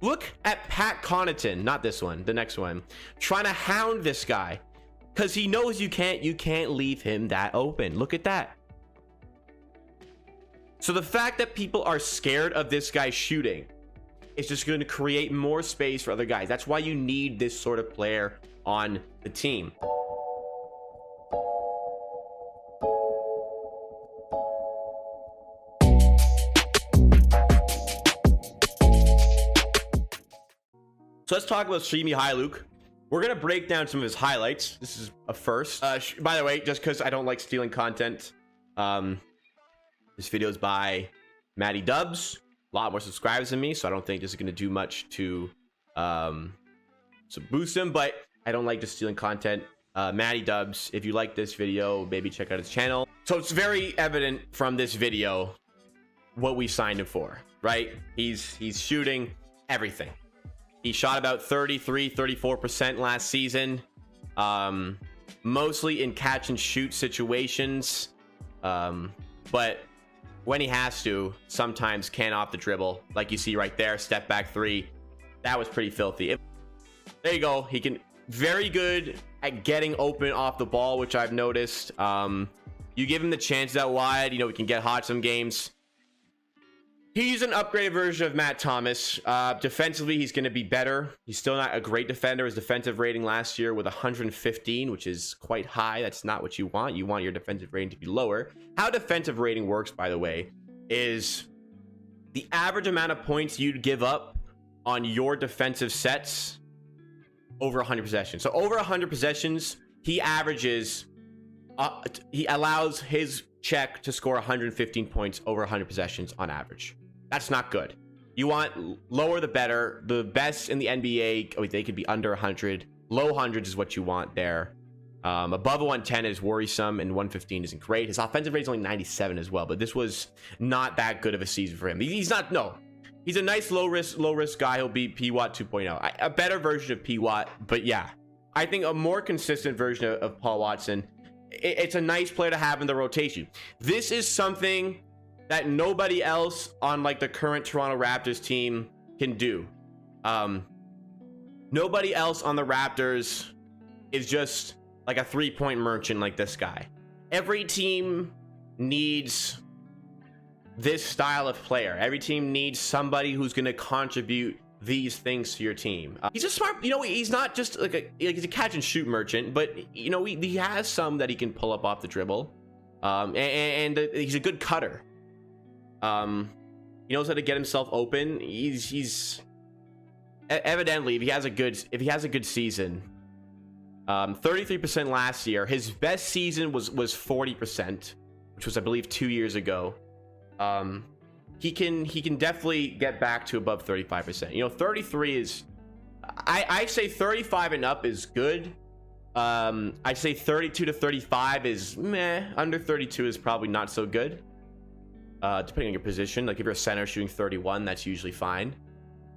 look at Pat Connaughton, not this one, the next one, trying to hound this guy because he knows you can't leave him that open. Look at that. So the fact that people are scared of this guy shooting is just going to create more space for other guys. That's why you need this sort of player on the team. So let's talk about Svi Mykhailiuk. We're going to break down some of his highlights. This is a first. By the way, just because I don't like stealing content, this video is by Matty Dubs. A lot more subscribers than me, so I don't think this is going to do much to boost him, but I don't like just stealing content. Matty Dubs, if you like this video, maybe check out his channel. So it's very evident from this video what we signed him for, right? He's shooting everything. He shot about 34% last season, mostly in catch and shoot situations, but when he has to, sometimes can off the dribble, like you see right there, step back three. That was pretty filthy. There you go. He can very good at getting open off the ball, which I've noticed. You give him the chance out wide, you know, we can get hot some games. He's an upgraded version of Matt Thomas. Defensively, he's going to be better. He's still not a great defender. His defensive rating last year with 115, which is quite high. That's not what you want. You want your defensive rating to be lower. How defensive rating works, by the way, is the average amount of points you'd give up on your defensive sets over 100 possessions. So over 100 possessions, he averages, he allows his check to score 115 points over 100 possessions on average. That's not good. You want lower the better. The best in the NBA, they could be under 100. Low hundreds is what you want there. Above a 110 is worrisome, and 115 isn't great. His offensive rate is only 97 as well, but this was not that good of a season for him. He's not, no. He's a nice low risk guy. He'll be P-Watt 2.0. A better version of P-Watt, but yeah. I think a more consistent version of Paul Watson. It's a nice player to have in the rotation. This is something that nobody else on like the current Toronto Raptors team can do. Nobody else on the Raptors is just like a three-point merchant like this guy. Every team needs this style of player. Every team needs somebody who's going to contribute these things to your team. He's a smart, you know, he's not just like he's a catch and shoot merchant, but you know, he has some that he can pull up off the dribble. And he's a good cutter. He knows how to get himself open. He's evidently, if he has a good season, 33% last year. His best season was 40%, which was, I believe, 2 years ago. He can definitely get back to above 35%. You know, 33 is, I say 35 and up is good. I'd say 32 to 35 is meh. Under 32 is probably not so good. Depending on your position, like if you're a center shooting 31, that's usually fine.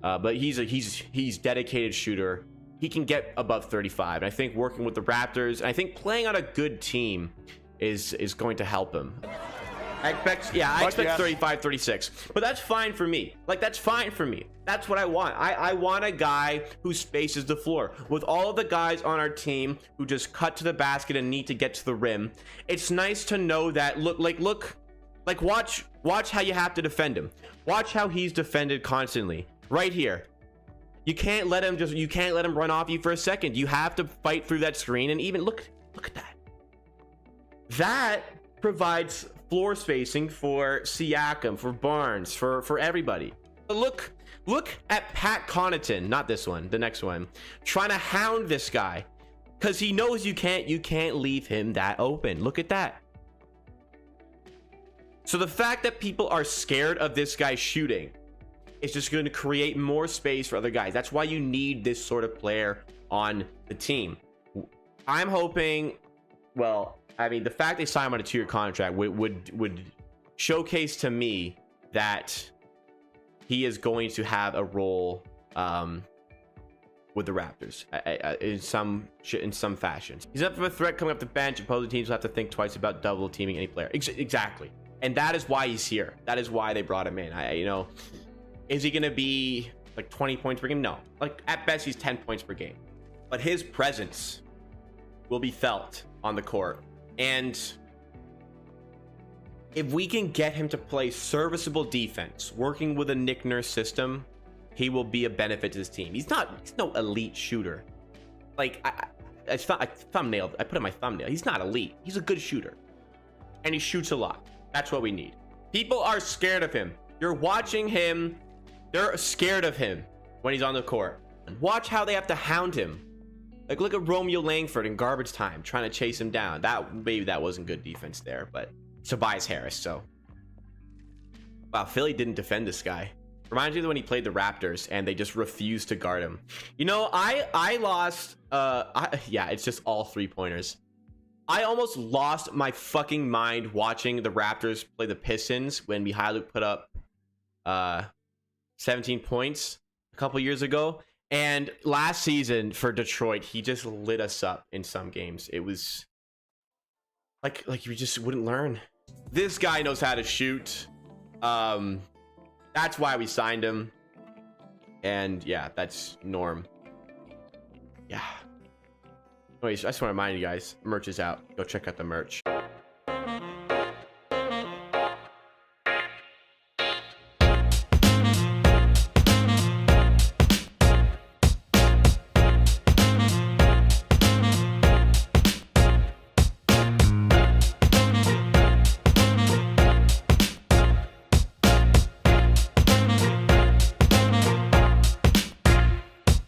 But he's dedicated shooter. He can get above 35. And I think working with the Raptors, and I think playing on a good team is going to help him. I expect 35, 36, but that's fine for me. Like, that's fine for me. That's what I want. I want a guy who spaces the floor. With all of the guys on our team who just cut to the basket and need to get to the rim, it's nice to know that, watch how you have to defend him. Watch how he's defended constantly. Right here. You can't let him run off you for a second. You have to fight through that screen, and even look at that. That provides floor spacing for Siakam, for Barnes, for everybody. Look at Pat Connaughton, not this one, the next one, trying to hound this guy because he knows you can't leave him that open. Look at that. So the fact that people are scared of this guy shooting is just going to create more space for other guys. That's why you need this sort of player on the team. I'm hoping, well, I mean, the fact they signed him on a 2-year contract would showcase to me that he is going to have a role with the Raptors in some fashion. He's up for a threat coming up the bench. Opposing teams will have to think twice about double teaming any player. Exactly, and that is why he's here. That is why they brought him in. You know, is he going to be like 20 points per game. No, like at best he's 10 points per game, but his presence will be felt on the court. And if we can get him to play serviceable defense, working with a Nick Nurse system, he will be a benefit to this team. He's no elite shooter. Like I thumbnailed. I put in my thumbnail. He's not elite. He's a good shooter, and he shoots a lot. That's what we need. People are scared of him. You're watching him. They're scared of him when he's on the court. And watch how they have to hound him. Like, look at Romeo Langford in garbage time trying to chase him down. Maybe that wasn't good defense there, but Tobias Harris. So, wow, Philly didn't defend this guy. Reminds me of when he played the Raptors and they just refused to guard him. You know, I lost. Yeah, it's just all 3-pointers. I almost lost my fucking mind watching the Raptors play the Pistons when Mykhailiuk put up 17 points a couple years ago. And last season for Detroit, he just lit us up in some games. It was like you just wouldn't learn. This guy knows how to shoot. That's why we signed him. And yeah, that's Norm. Yeah. Anyways, I just want to remind you guys, merch is out. Go check out the merch.